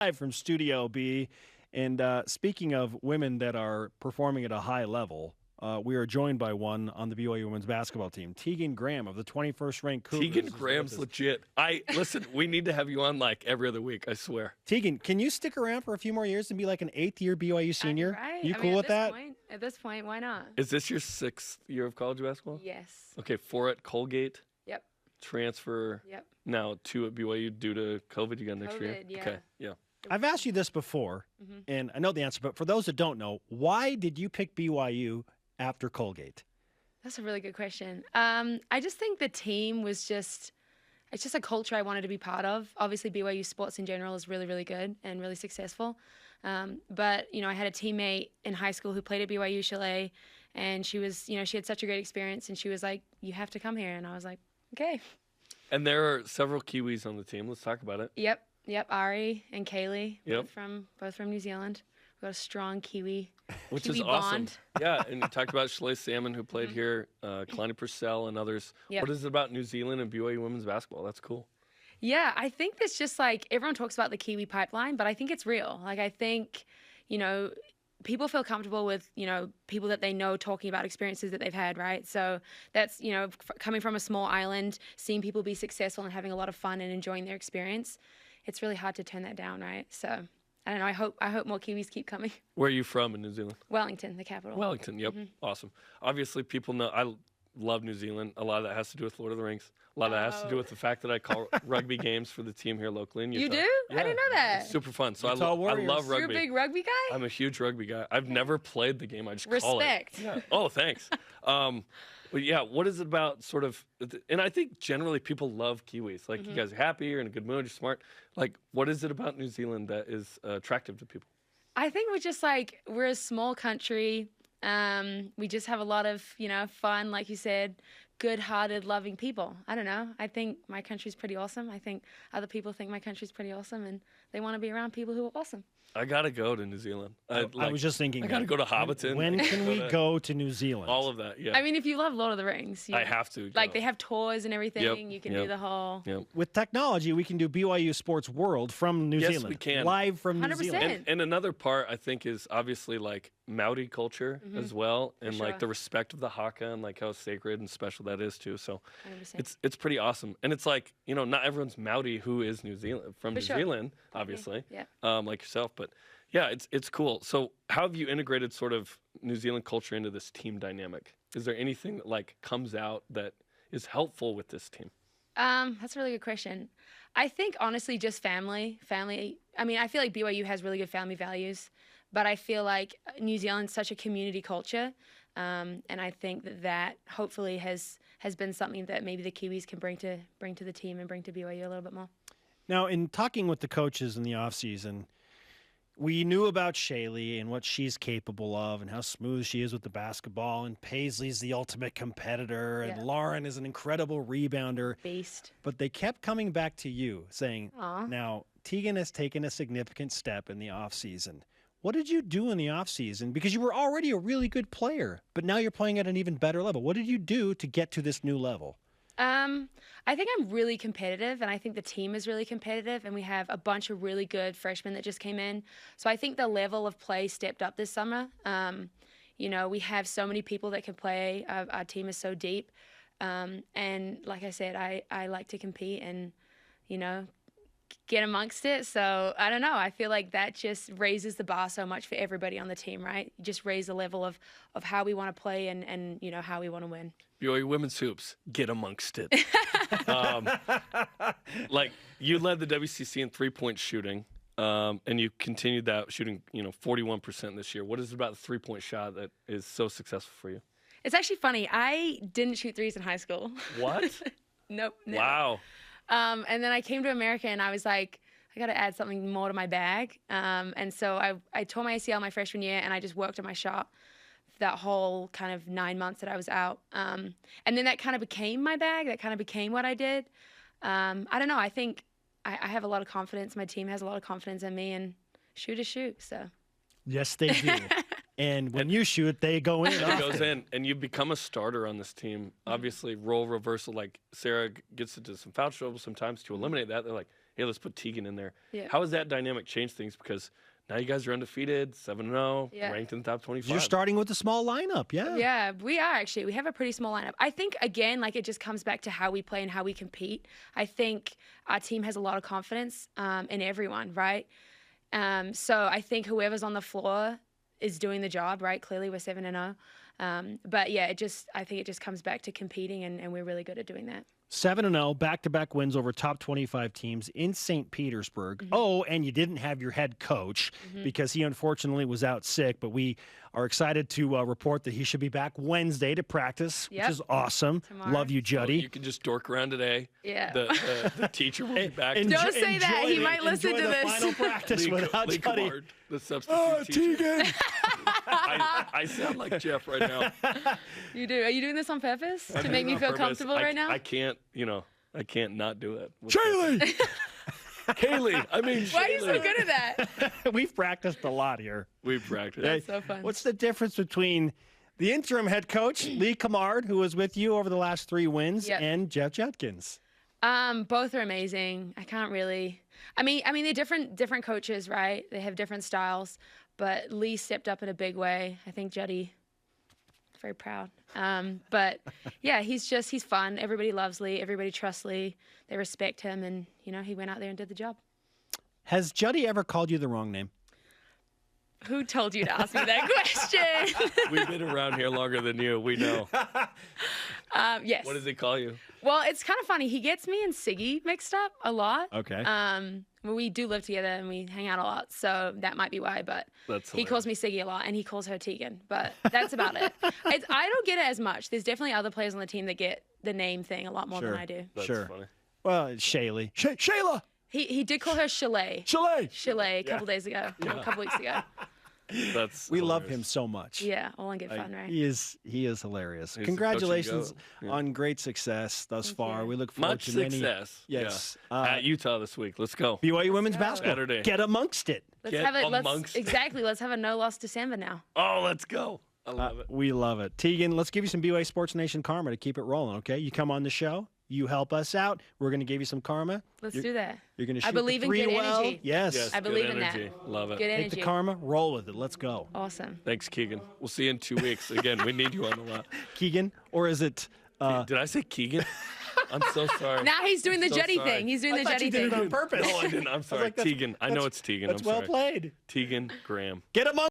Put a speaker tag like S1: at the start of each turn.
S1: Live from Studio B. And speaking of women that are performing at a high level, we are joined by one on the BYU women's basketball team, Tegan Graham of the 21st ranked Cougars.
S2: Tegan Graham's legit. Listen, we need to have you on like every other week, I swear.
S1: Tegan, can you stick around for a few more years and be like an 8th-year BYU senior?
S3: Right.
S1: You cool with that?
S3: At this point, why not?
S2: Is this your 6th year of college basketball?
S3: Yes.
S2: Okay, 4 at Colgate.
S3: Yep.
S2: Transfer.
S3: Yep.
S2: Now 2 at BYU due to COVID. You got next year.
S3: Yeah.
S2: Okay. Yeah.
S1: I've asked you this before, and I know the answer, but for those that don't know, why did you pick BYU after Colgate?
S3: That's a really good question. I just think the team was it's just a culture I wanted to be part of. Obviously, BYU sports in general is really, really good and really successful. But, I had a teammate in high school who played at BYU Chalet, and she was, she had such a great experience, and she was like, you have to come here. And I was like, okay.
S2: And there are several Kiwis on the team. Let's talk about it.
S3: Yep, Ari and Kaylee,
S2: Yep.
S3: both from New Zealand. We've got a strong Kiwi
S2: Which
S3: Kiwi
S2: is awesome.
S3: bond.
S2: Yeah, and you talked about Chalet Salmon, who played here, Kalani Purcell and others.
S3: Yep.
S2: What is it about New Zealand and BYU women's basketball? That's cool.
S3: Yeah, I think that's just like everyone talks about the Kiwi pipeline, but I think it's real. Like, I think, people feel comfortable with, people that they know talking about experiences that they've had, right? So that's, coming from a small island, seeing people be successful and having a lot of fun and enjoying their experience, it's really hard to turn that down, right? So I don't know. I hope more Kiwis keep coming.
S2: Where are you from in New Zealand?
S3: Wellington, the capital.
S2: Wellington, yep. Awesome. Obviously, people know I love New Zealand. A lot of that has to do with Lord of the Rings. A lot of that has to do with the fact that I call rugby games for the team here locally in Utah.
S3: You do?
S2: Yeah.
S3: I didn't know that.
S2: It's super fun. So I
S1: Utah
S2: love
S1: Warriors.
S2: rugby.
S3: You're a big rugby guy?
S2: I'm a huge rugby guy. I've never played the game. I just call it.
S3: Respect.
S2: Yeah. Oh, thanks. But yeah, what is it about sort of, and I think generally people love Kiwis. Like, you guys are happy, you're in a good mood, you're smart. Like, what is it about New Zealand that is attractive to people?
S3: I think we're a small country. We just have a lot of, fun, like you said, good-hearted, loving people. I don't know. I think my country's pretty awesome. I think other people think my country's pretty awesome, and they want to be around people who are awesome.
S2: I got to go to New Zealand.
S1: I was just thinking,
S2: I got to go to Hobbiton.
S1: When can we go to New Zealand?
S2: All of that, yeah.
S3: I mean, if you love Lord of the Rings.
S2: I have to.
S3: Like, they have tours and everything.
S2: Yep,
S3: You can do the whole...
S2: Yep.
S1: With technology, we can do BYU Sports World from New Zealand.
S2: Yes, we can.
S1: Live from New
S3: 100%.
S1: Zealand.
S2: And another part, I think, is obviously, like, Maori culture as well, and,
S3: sure.
S2: like, the respect of the haka and, like, how sacred and special that is, too. So
S3: 100%.
S2: it's pretty awesome. And it's like, not everyone's Maori who is New Zealand, obviously,
S3: Yeah.
S2: like yourself. But, yeah, it's cool. So how have you integrated sort of New Zealand culture into this team dynamic? Is there anything that, like, comes out that is helpful with this team?
S3: That's a really good question. I think, honestly, just family. I mean, I feel like BYU has really good family values, but I feel like New Zealand's such a community culture, and I think that hopefully has been something that maybe the Kiwis can bring to the team and bring to BYU a little bit more.
S1: Now, in talking with the coaches in the offseason, we knew about Shaylee and what she's capable of and how smooth she is with the basketball, and Paisley's the ultimate competitor, and Lauren is an incredible rebounder.
S3: Beast.
S1: But they kept coming back to you saying,
S3: Aw.
S1: now, Tegan has taken a significant step in the offseason. What did you do in the offseason? Because you were already a really good player, but now you're playing at an even better level. What did you do to get to this new level?
S3: I think I'm really competitive, and I think the team is really competitive, and we have a bunch of really good freshmen that just came in. So I think the level of play stepped up this summer. We have so many people that can play. Our team is so deep. And like I said, I like to compete and, get amongst it. So I don't know. I feel like that just raises the bar so much for everybody on the team, right? You just raise the level of how we want to play and how we want to win.
S2: BYU women's hoops, get amongst it. Like, you led the WCC in three-point shooting, and you continued that shooting, 41% this year. What is it about the three-point shot that is so successful for you?
S3: It's actually funny. I didn't shoot threes in high school.
S2: What?
S3: Nope. Never.
S2: Wow.
S3: And then I came to America, and I was like, I got to add something more to my bag. And so I tore my ACL my freshman year, and I just worked on my shot that whole kind of 9 months that I was out. And then that kind of became my bag. That kind of became what I did. I don't know. I think I have a lot of confidence. My team has a lot of confidence in me, and shoot is shoot. So.
S1: Yes, they do. And when you shoot, they go in.
S2: It goes in, and you become a starter on this team. Obviously, role reversal, like Sarah gets into some foul trouble sometimes to eliminate that. They're like, hey, let's put Tegan in there.
S3: Yeah.
S2: How has that dynamic changed things? Because now you guys are undefeated, 7-0, ranked in the top 25.
S1: You're starting with a small lineup, yeah.
S3: Yeah, we are actually. We have a pretty small lineup. I think, again, like it just comes back to how we play and how we compete. I think our team has a lot of confidence in everyone, right? So I think whoever's on the floor is doing the job, right? Clearly we're 7-0. But yeah, I think it just comes back to competing, and we're really good at doing that.
S1: 7-0, back-to-back wins over top 25 teams in St. Petersburg. Oh, and you didn't have your head coach because he unfortunately was out sick, but we are excited to report that he should be back Wednesday to practice, which is awesome.
S3: Tomorrow.
S1: Love you, Juddy.
S2: So you can just dork around today.
S3: Yeah.
S2: The teacher will be back.
S3: Don't say that. He might listen to this.
S1: Final practice without
S2: Lee
S1: Juddy.
S2: Kamard, the substitute teacher.
S1: Tegan.
S2: I sound like Jeff right now.
S3: You do. Are you doing this on purpose
S2: I'm
S3: to make
S2: doing
S3: me
S2: it on
S3: feel
S2: purpose.
S3: comfortable right now?
S2: I can't, I can't not do it.
S1: Shaylee!
S2: Kaylee, I mean
S3: Why are you so
S2: Shaylee.
S3: good at that?
S1: We've practiced a lot here.
S2: We've practiced.
S1: Hey,
S3: so fun.
S1: What's the difference between the interim head coach, Lee Kamard, who was with you over the last 3 wins, and Jeff Judkins?
S3: Both are amazing. I can't really. I mean, they're different coaches, right? They have different styles, but Lee stepped up in a big way. I think Juddy, very proud. But yeah, he's fun. Everybody loves Lee. Everybody trusts Lee. They respect him, and he went out there and did the job.
S1: Has Juddy ever called you the wrong name?
S3: Who told you to ask me that question?
S2: We've been around here longer than you. We know.
S3: Yes.
S2: What does he call you?
S3: Well, it's kind of funny. He gets me and Siggy mixed up a lot.
S1: Okay.
S3: Well, we do live together and we hang out a lot, so that might be why. But
S2: That's
S3: he calls me Siggy a lot, and he calls her Tegan. But that's about it. I don't get it as much. There's definitely other players on the team that get the name thing a lot more than I do.
S2: That's
S1: Sure.
S2: funny.
S1: Well, it's Shaylee. Shayla!
S3: He did call her Chalet.
S1: Chalet!
S3: A couple days ago, a couple weeks ago.
S2: We
S1: love him so much.
S3: Yeah, all in good fun, right?
S1: He is hilarious.
S2: He's
S1: Congratulations
S2: the coach and
S1: on great success thus
S3: Thank
S1: far.
S3: you.
S1: We look forward
S2: Much
S1: to many.
S2: success.
S1: Yes.
S2: Yeah. At Utah this week. Let's go.
S1: BYU women's basketball.
S2: Saturday.
S1: Get amongst it.
S3: Let's
S2: Get
S3: have it.
S2: amongst it.
S3: Let's have a no-loss December now.
S2: Oh, let's go. I love it.
S1: We love it. Tegan, let's give you some BYU Sports Nation karma to keep it rolling, okay? You come on the show. You help us out. We're going to give you some karma.
S3: Let's do that.
S1: You're going to shoot
S3: I believe
S1: the
S3: in
S1: three
S3: good
S1: well.
S3: energy.
S1: Yes.
S3: I
S2: Good
S3: believe in that.
S2: energy. Love it.
S3: Good
S1: Take
S3: energy.
S1: the karma, roll with it. Let's go.
S3: Awesome.
S2: Thanks, Keegan. We'll see you in 2 weeks. Again, we need you on the lot.
S1: Keegan, or is it...
S2: Did I say Keegan? I'm so sorry.
S3: Now he's doing the
S2: so
S3: Juddy
S2: sorry.
S3: thing. He's doing the
S1: thought
S3: Juddy
S1: you did it
S3: thing.
S1: on purpose.
S2: No, I didn't. I'm sorry.
S1: like, that's-
S2: Tegan. I know it's Tegan.
S1: That's
S2: I'm
S1: well
S2: sorry.
S1: played.
S2: Tegan Graham.
S1: Get amongst